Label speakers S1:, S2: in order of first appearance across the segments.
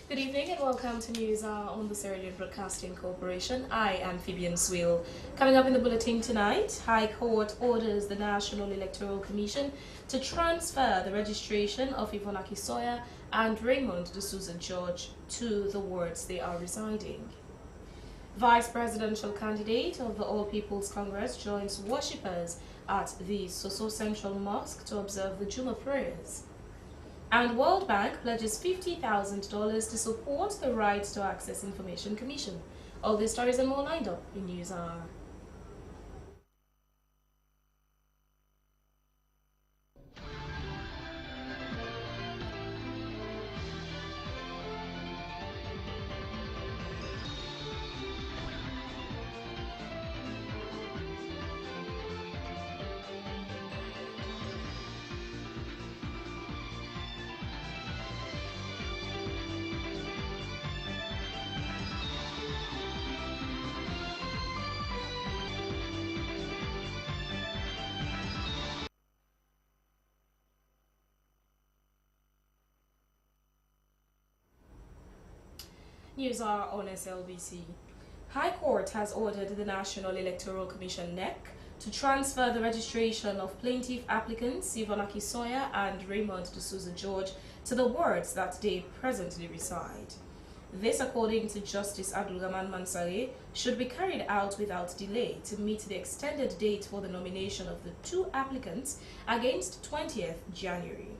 S1: Good evening and welcome to news on the Sierra Leone Broadcasting Corporation. I am Phoebe Swill. Coming up in the bulletin tonight, High Court orders the National Electoral Commission to transfer the registration of Yvonne Akisoya and Raymond D'Souza George to the wards they are residing. Vice presidential candidate of the All People's Congress joins worshippers at the Soso Central Mosque to observe the Juma prayers. And World Bank pledges $50,000 to support the Right to Access Information Commission. All these stories and more lined up in News Hour. News are on SLBC. High Court has ordered the National Electoral Commission (NEC) to transfer the registration of plaintiff applicants Yvonne Akisoya and Raymond D'Souza George to the wards that they presently reside. This, according to Justice Abdulrahman Mansare, should be carried out without delay to meet the extended date for the nomination of the two applicants against 20th January.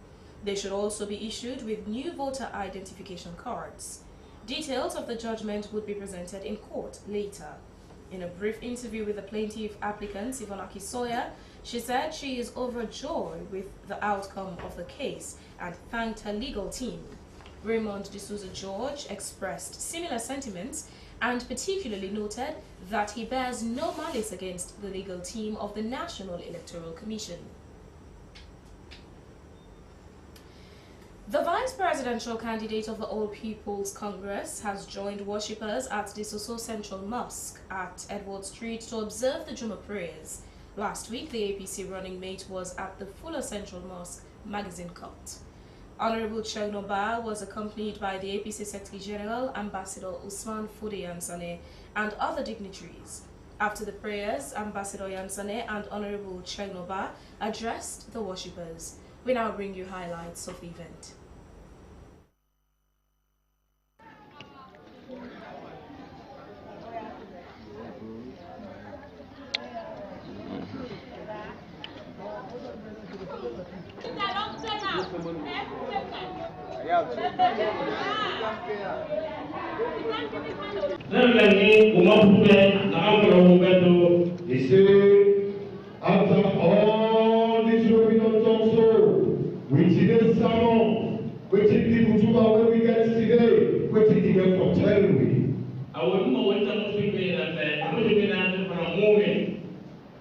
S1: They should also be issued with new voter identification cards. Details of the judgment would be presented in court later. In a brief interview with the plaintiff applicant, Yvonne Akisoya, she said she is overjoyed with the outcome of the case and thanked her legal team. Raymond D'Souza George expressed similar sentiments and particularly noted that he bears no malice against the legal team of the National Electoral Commission. The vice presidential candidate of the All People's Congress has joined worshippers at the Soso Central Mosque at Edward Street to observe the Juma prayers. Last week, the APC running mate was at the Fuller Central Mosque magazine cut. Honorable Chegnoba was accompanied by the APC Secretary General, Ambassador Usman Fude Yansane, and other dignitaries. After the prayers, Ambassador Yansane and Honorable Chegnoba addressed the worshippers. We now bring you highlights of the event.
S2: After all this will be done also, which is SANNOH, which is the Kutuba where we get today, which is the for telling I wouldn't know what I'm thinking that I'm looking at it for a moment.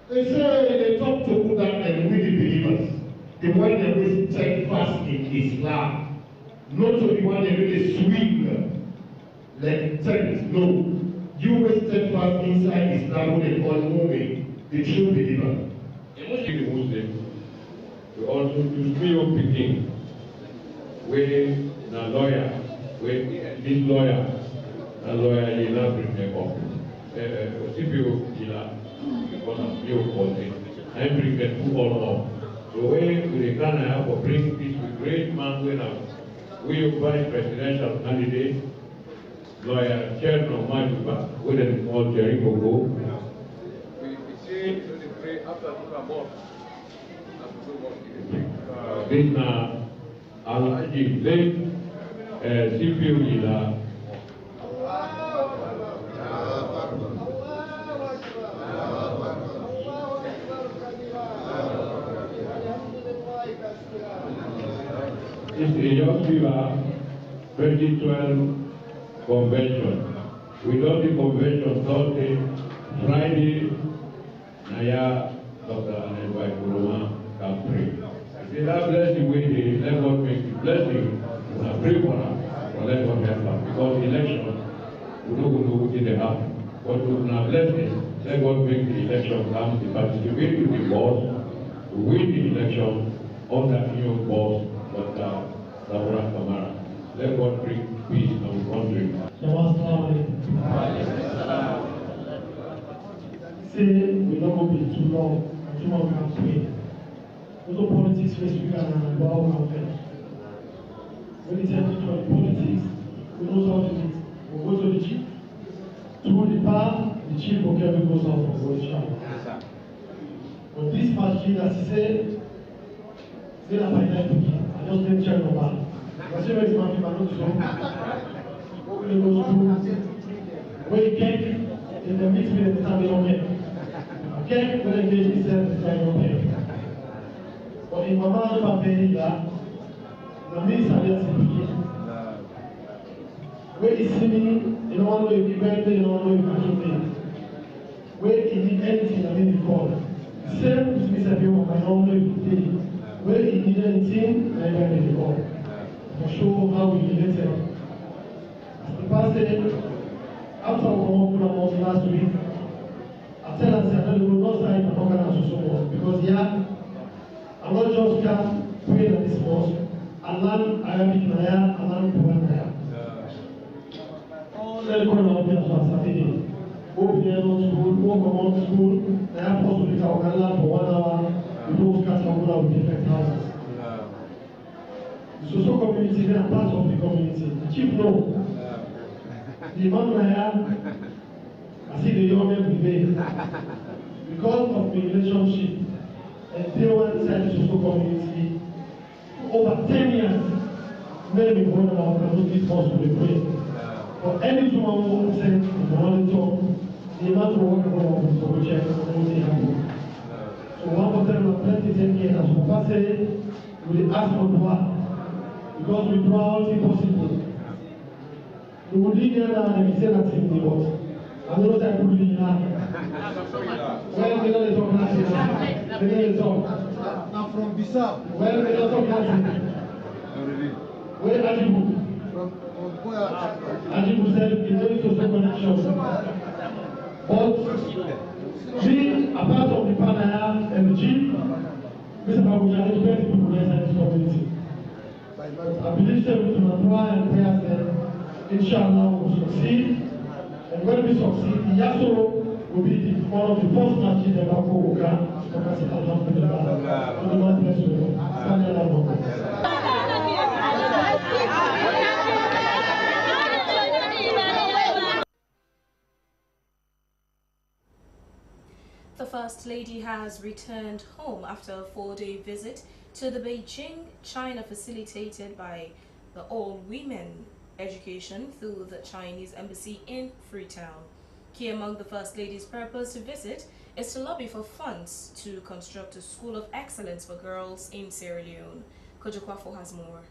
S2: They say they talk to Buddha and we the believers. The one that will steadfast in Islam, not to the one that really swing like text. No. You will steadfast inside Islam, what they call mu'min, the true believer. The Muslim, we also use Mio Peking, where the lawyer, where this lawyer, the lawyer is not bring up. CPO Gila, because of Mio Pote, I bring them to all up. So when we can have to bring this with great man when we vice presidential candidate, lawyer Cherno Majuba, with a small Jerry Bogo. We say to the pray after the mosque. This now, Al-Ajib, CPO Gila. It's the Young Viva 2012 convention. We got the convention Thursday, Friday, Naya, Dr. Anelbai Kuruma, can pray. Say that blessing way they let God make the blessing, and pray for her, but let God help her. Because election, we don't know what they happen. But with our blessing, let God make the election come, to participate with the boss, to win the election under new boss, Dr. Laura Kamara. Let God bring peace and
S3: to love and two more can pray. Also politics face we can go out and fail. When it's empty to politics, we know how to do it. We go to the chief. Through the power, the chief will carry goes out of the world. But this machine, as he said, still have my life again. I just didn't check no man. I say where is my people, not so. What will you go to? Where you get in the mix with the time you don't get. Okay, when I get myself, the time you don't get. But in my mind, I'm very glad. The means are just in where you see me, you don't want to know if you're going to, you don't want to know if you're going to. Where you need anything, I mean, you call. Same with me, I don't know if you take. Where you need anything, I don't know call. To show how we relate it. As the pastor said, after we come up with last week, I tell us that we will not sign the organize so much because I'm not just come pray at this mosque, I learn Arabic Naya, I learn Quran Naya. All the corner of the Saturday. Go there to school, go come to school, Naya post with the Kawakala for 1 hour, we don't cast Kawakala with different houses. The social community, they are part of the community. The chief know. The man I see the young men prevail. Because of the relationship, and they were inside the social community, over 10 years, men be born about those things possible to pray. For any woman who sent the morning talk, the man will work around with the check and they happen. So one of them was 10 years, as Papa said, we ask for dua. Because we do all things possible. We will leave here now and we say that in the world. I don't know if I could leave now. Well, we don't talk nothing. We don't talk.
S4: I'm from Bissau.
S3: Well, we don't talk nothing. Where are you?
S4: From Koya.
S3: Ajibu said, you know it's also connection. But being a part of the Panaya and the chief, Mr. Babuja, it's very people inside this community. I believe that with my prayer and prayers that inshallah we will succeed. And when we succeed, Yasoro will be one of the first matches that Bako will come to come and Alhamdulillah. So the Lord bless you.
S1: The First Lady has returned home after a 4-day visit to the Beijing, China, facilitated by the all-women education through the Chinese embassy in Freetown. Key among the First Lady's purpose to visit is to lobby for funds to construct a school of excellence for girls in Sierra Leone. Kojokwafo has more.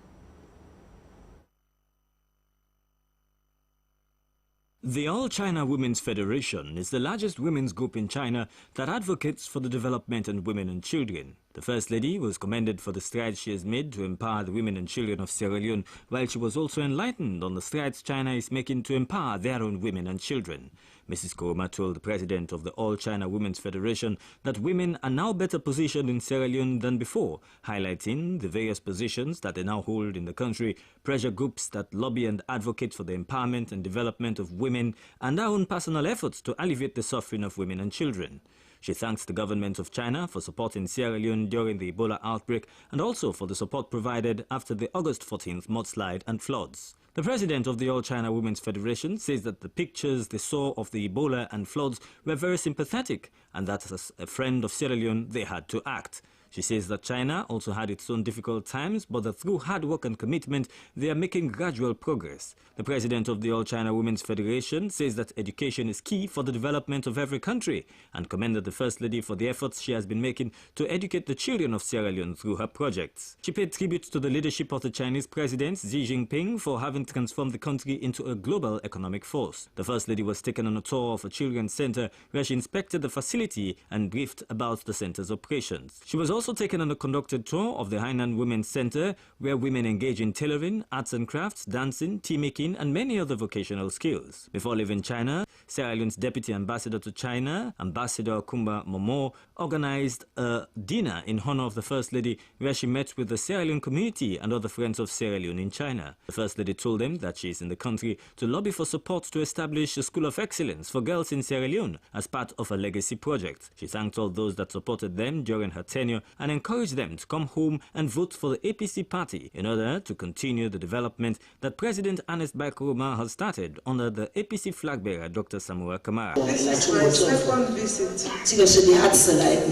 S5: The All China Women's Federation is the largest women's group in China that advocates for the development of women and children. The First Lady was commended for the strides she has made to empower the women and children of Sierra Leone, while she was also enlightened on the strides China is making to empower their own women and children. Mrs. Koroma told the president of the All China Women's Federation that women are now better positioned in Sierra Leone than before, highlighting the various positions that they now hold in the country, pressure groups that lobby and advocate for the empowerment and development of women, and our own personal efforts to alleviate the suffering of women and children. She thanks the government of China for supporting Sierra Leone during the Ebola outbreak and also for the support provided after the August 14th mudslide and floods. The president of the All China Women's Federation says that the pictures they saw of the Ebola and floods were very sympathetic and that as a friend of Sierra Leone they had to act. She says that China also had its own difficult times, but that through hard work and commitment, they are making gradual progress. The president of the All China Women's Federation says that education is key for the development of every country and commended the First Lady for the efforts she has been making to educate the children of Sierra Leone through her projects. She paid tribute to the leadership of the Chinese President Xi Jinping for having transformed the country into a global economic force. The First Lady was taken on a tour of a children's center where she inspected the facility and briefed about the center's operations. She was also taken on a conducted tour of the Hainan Women's Center, where women engage in tailoring, arts and crafts, dancing, tea making, and many other vocational skills. Before leaving China, Sierra Leone's Deputy Ambassador to China, Ambassador Kumba Momo, organized a dinner in honor of the First Lady, where she met with the Sierra Leone community and other friends of Sierra Leone in China. The First Lady told them that she is in the country to lobby for support to establish a school of excellence for girls in Sierra Leone as part of a legacy project. She thanked all those that supported them during her tenure and encouraged them to come home and vote for the APC party in order to continue the development that President Ernest Bai Koroma has started under the APC flag bearer Dr. Samuel Kamara.
S6: This is my second visit.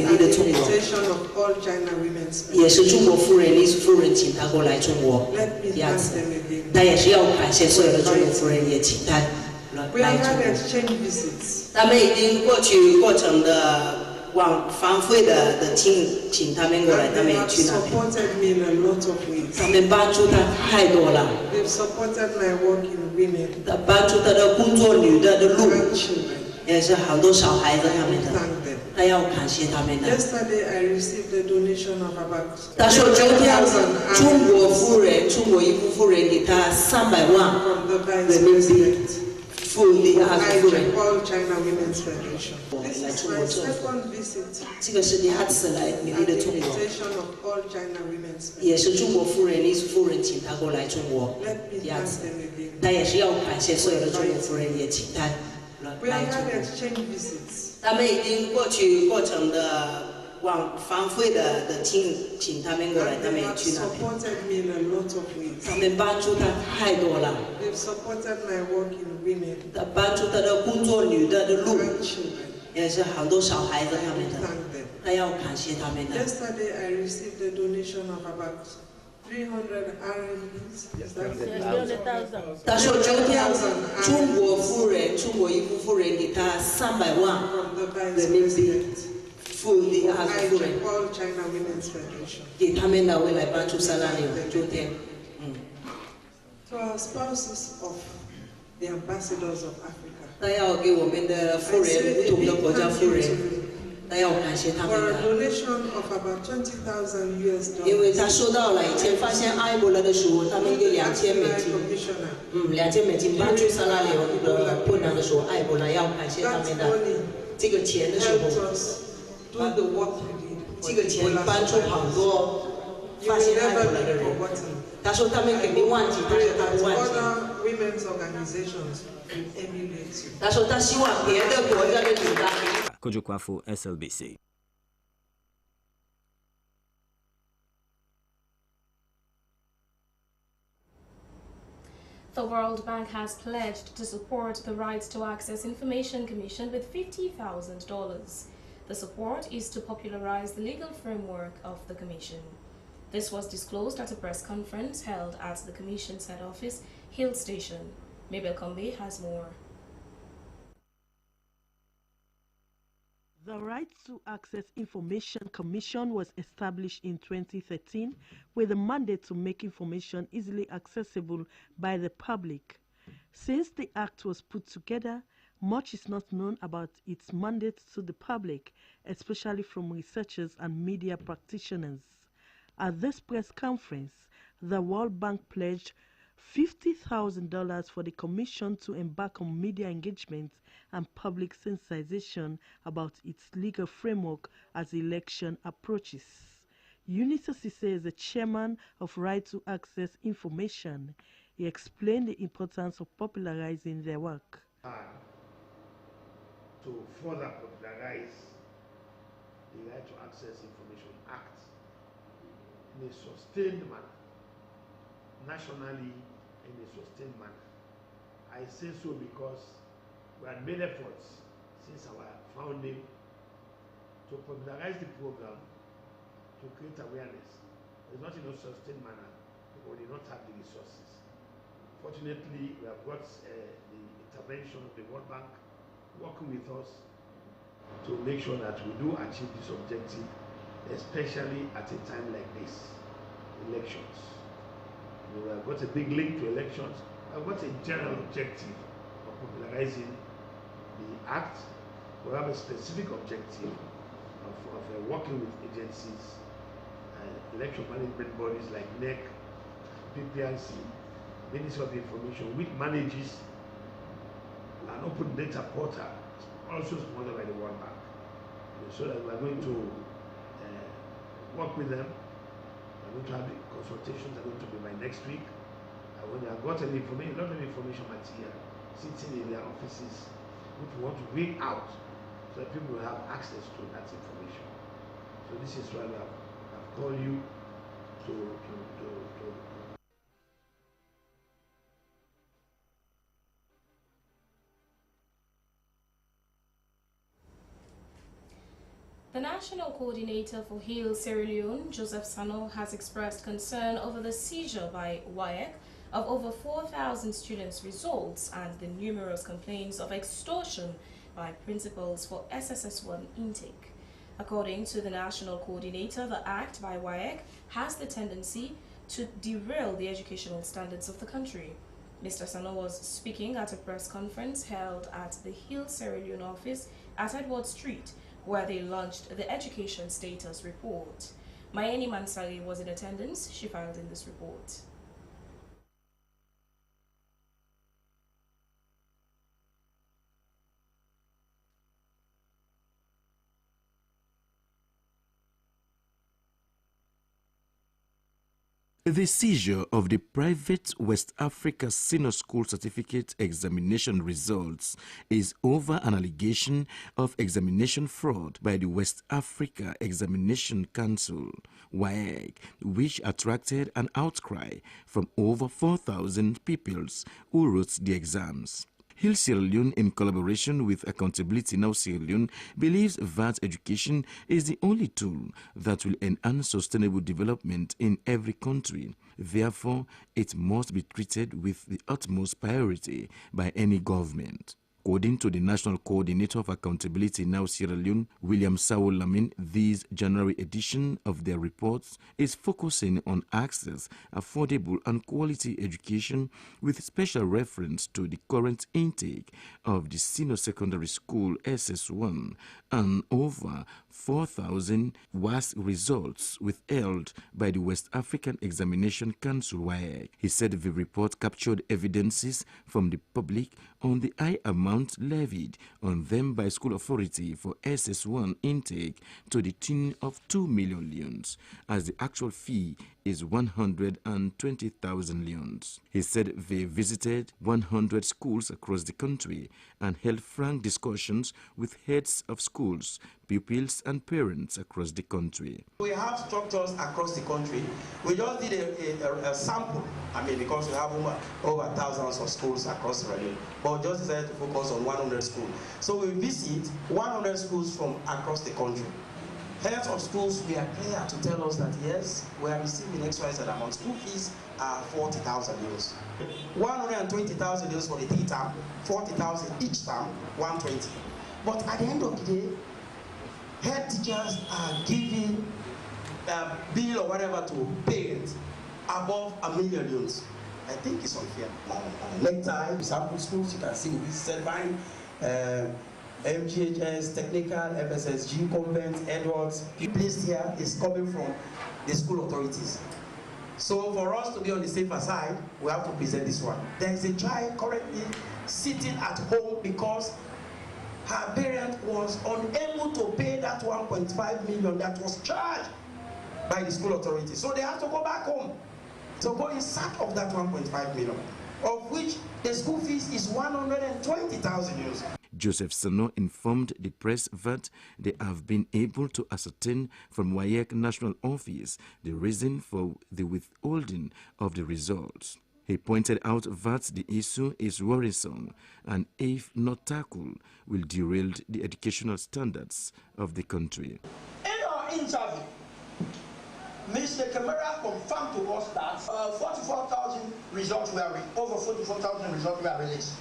S6: Invitation of all China women's. Let me thank them again. We have had exchange visits. And they have supported me in a lot of ways. They've supported my work in women and children. Thank them. Yesterday I received a donation of about 20,000 from the Vice President. All China Women's Federation. This is my second visit. Invitation of all China Women's Federation. Let me thank them again. We have had exchange visits. And they have supported me in a lot of ways. They've supported my work in women and children. Thank them. Yesterday I received a donation of about 300 RMBs. Is that 300,000? From the Vice President. All China Women's Federation. To our spouses of the ambassadors of Africa, I say a big thank you to you for a donation of about $20,000 US. Helped us do the work we did. You will never be forgotten. I pray that other women's organizations will emulate you.
S5: Kojo Kwafu, SLBC.
S1: The World Bank has pledged to support the Right to Access Information Commission with $50,000. The support is to popularize the legal framework of the Commission. This was disclosed at a press conference held at the Commission's head office, Hill Station. Mabel Combe has more.
S7: The Right to Access Information Commission was established in 2013 with a mandate to make information easily accessible by the public. Since the Act was put together, much is not known about its mandate to the public, especially from researchers and media practitioners. At this press conference, the World Bank pledged $50,000 for the Commission to embark on media engagement and public sensitization about its legal framework as election approaches. Eunice Osise is the chairman of Right to Access Information. He explained the importance of popularizing their work.
S8: To further popularize the Right to Access Information Act in a sustained manner, nationally in a sustained manner. I say so because we have made efforts since our founding to popularize the program, to create awareness. It's not in a sustained manner because we do not have the resources. Fortunately, we have got the intervention of the World Bank working with us to make sure that we do achieve this objective, especially at a time like this, elections. We have got a big link to elections. We have got a general objective of popularizing the Act. We have a specific objective of working with agencies election management bodies like NEC, PPIC, Ministry of Information, which manages an open data portal, also sponsored by the World Bank. So that we are going to work with them. We are going to have the consultations are going to be by next week. And when they have got any information, a lot of information material sitting in their offices, which we want to bring out so that people will have access to that information. So this is why I've called you to
S1: The National Coordinator for Heal Sierra Leone, Joseph SANNOH, has expressed concern over the seizure by WAEC of over 4,000 students' results and the numerous complaints of extortion by principals for SSS1 intake. According to the National Coordinator, the act by WAEC has the tendency to derail the educational standards of the country. Mr. SANNOH was speaking at a press conference held at the Heal Sierra Leone office at Edward Street, where they launched the Education Status Report. Mayeni Mansari was in attendance. She filed in this report.
S9: The seizure of the private West Africa Senior School Certificate examination results is over an allegation of examination fraud by the West Africa Examination Council, WAEC, which attracted an outcry from over 4,000 pupils who wrote the exams. Heal Sierra Leone, in collaboration with Accountability Now Sierra Leone, believes that education is the only tool that will enhance sustainable development in every country. Therefore, it must be treated with the utmost priority by any government. According to the National Coordinator of Accountability Now Sierra Leone, William Saul Lamin, this January edition of their reports is focusing on access, affordable and quality education with special reference to the current intake of the Senior Secondary School SS1 and over 4,000 WASC results withheld by the West African Examination Council, WAEC. He said the report captured evidences from the public on the high amount levied on them by school authority for SS1 intake to the tune of 2 million leones, as the actual fee is 120,000 leones. He said they visited 100 schools across the country and held frank discussions with heads of schools, pupils and parents across the country.
S10: We have structures across the country. We just did a sample, because we have over thousands of schools across the region, but just decided to focus on 100 schools. So we visit 100 schools from across the country. Heads of schools, we are clear to tell us that yes, we are receiving XYZ amount. School fees are 40,000 euros. 120,000 euros for the 3 term, 40,000 each term, 120. But at the end of the day, head teachers are giving a bill or whatever to parents above 1 million euros. I think it's unfair. Next time, sample schools, you can see we Selvine, MGHS, Technical, FSSG, Convent, Edwards. The place here is coming from the school authorities. So for us to be on the safer side, we have to present this one. There is a child currently sitting at home because her parent was unable to pay that 1.5 million that was charged by the school authority. So they have to go back home to go in search of that 1.5 million, of which the school fees is 120,000 euros.
S9: Joseph SANNOH informed the press that they have been able to ascertain from WAEC National Office the reason for the withholding of the results. He pointed out that the issue is worrisome and, if not tackled, will derail the educational standards of the country.
S10: In our interview, Mr. Camara confirmed to us that 44,000 results were over 44,000 results were released.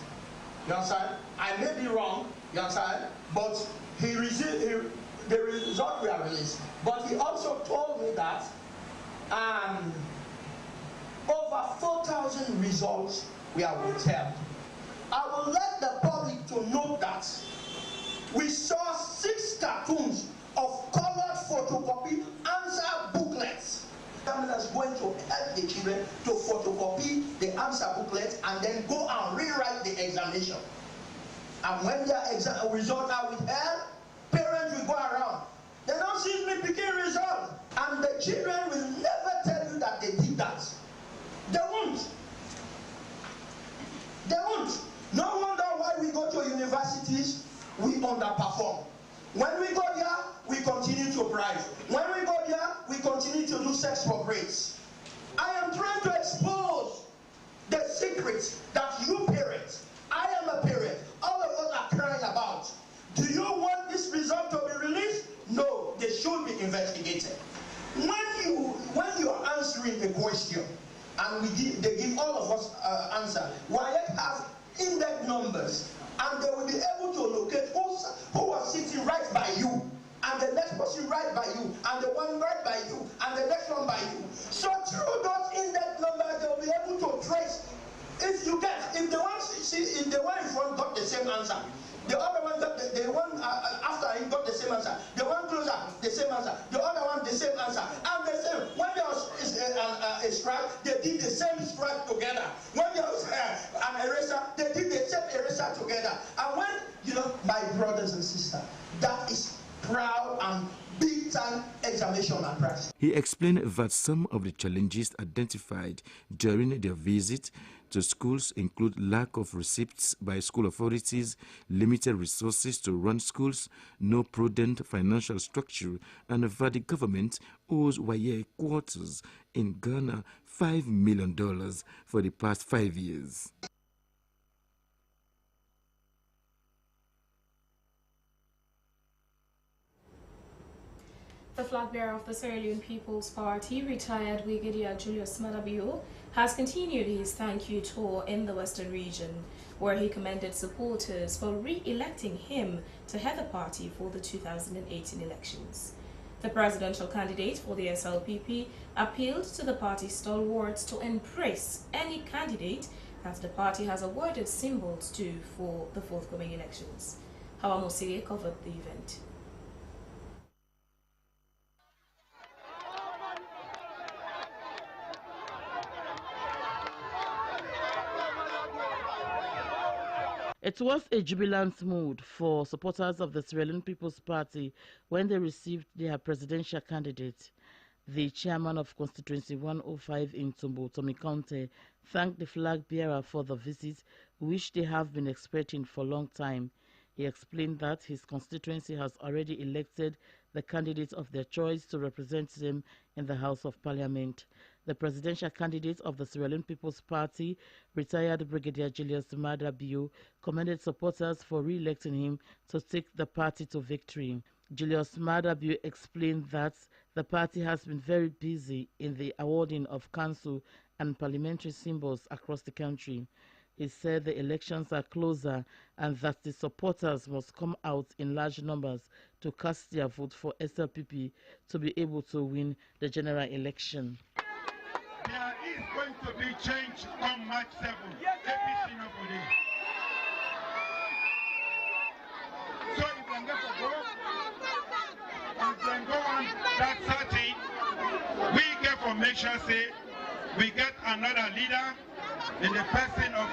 S10: You understand? I may be wrong, you understand? But the results were released. But he also told me that over 4,000 results were withheld. I will let the public to know that we saw 6 cartoons of colored photocopy answer booklets to help the children to photocopy the answer booklet and then go and rewrite the examination. And when their exam results are withheld, parents will go around. They don't see me picking results. And the children will never tell you that they did that. They won't. They won't. No wonder why we go to universities, we underperform. When we go there, we continue to bribe. When we go there, we continue to do sex for grades. I am trying to expose the secrets that you parents, I am a parent, all of us are crying about. Do you want this result to be released? No, they should be investigated. When you are answering a question, and they give all of us answer, WAEC have in-depth numbers, and they will be able to locate who was sitting right by you, and the next person right by you, and the one right by you, and the next one by you. So through those in-depth numbers, they will be able to trace. If the one in front got the same answer, the other one got the one after he got the same answer, the one closer the same answer, the other one the same answer, and the same. When there was a strike, they did the same strike together. When there was an eraser, they did the same eraser together. And when my brothers and sisters, that is proud and big-time examination malpractice.
S9: He explained that some of the challenges identified during their visit to schools include lack of receipts by school authorities, limited resources to run schools, no prudent financial structure, and that the government owes WAEC quarters in Ghana $5 million for the past 5 years.
S1: The flag bearer of the Sierra Leone People's Party, retired Brigadier Julius Madabio, has continued his thank you tour in the Western region, where he commended supporters for re-electing him to head the party for the 2018 elections. The presidential candidate for the SLPP appealed to the party stalwarts to embrace any candidate that the party has awarded symbols to for the forthcoming elections. Hawa Mosiri covered the event.
S7: It was a jubilant mood for supporters of the Sierra Leone People's Party when they received their presidential candidate. The chairman of Constituency 105 in Tumbo, Tommy Conte, thanked the flag bearer for the visit, which they have been expecting for a long time. He explained that his constituency has already elected the candidate of their choice to represent them in the House of Parliament. The presidential candidate of the Sierra Leone People's Party, retired Brigadier Julius Madabio, commended supporters for re-electing him to take the party to victory. Julius Madabio explained that the party has been very busy in the awarding of council and parliamentary symbols across the country. He said the elections are closer and that the supporters must come out in large numbers to cast their vote for SLPP to be able to win the general election.
S11: There is going to be change on March 7th. APC Nobody. So if we get to go, and then go on that 30, we get for make sure say we get another leader in the person of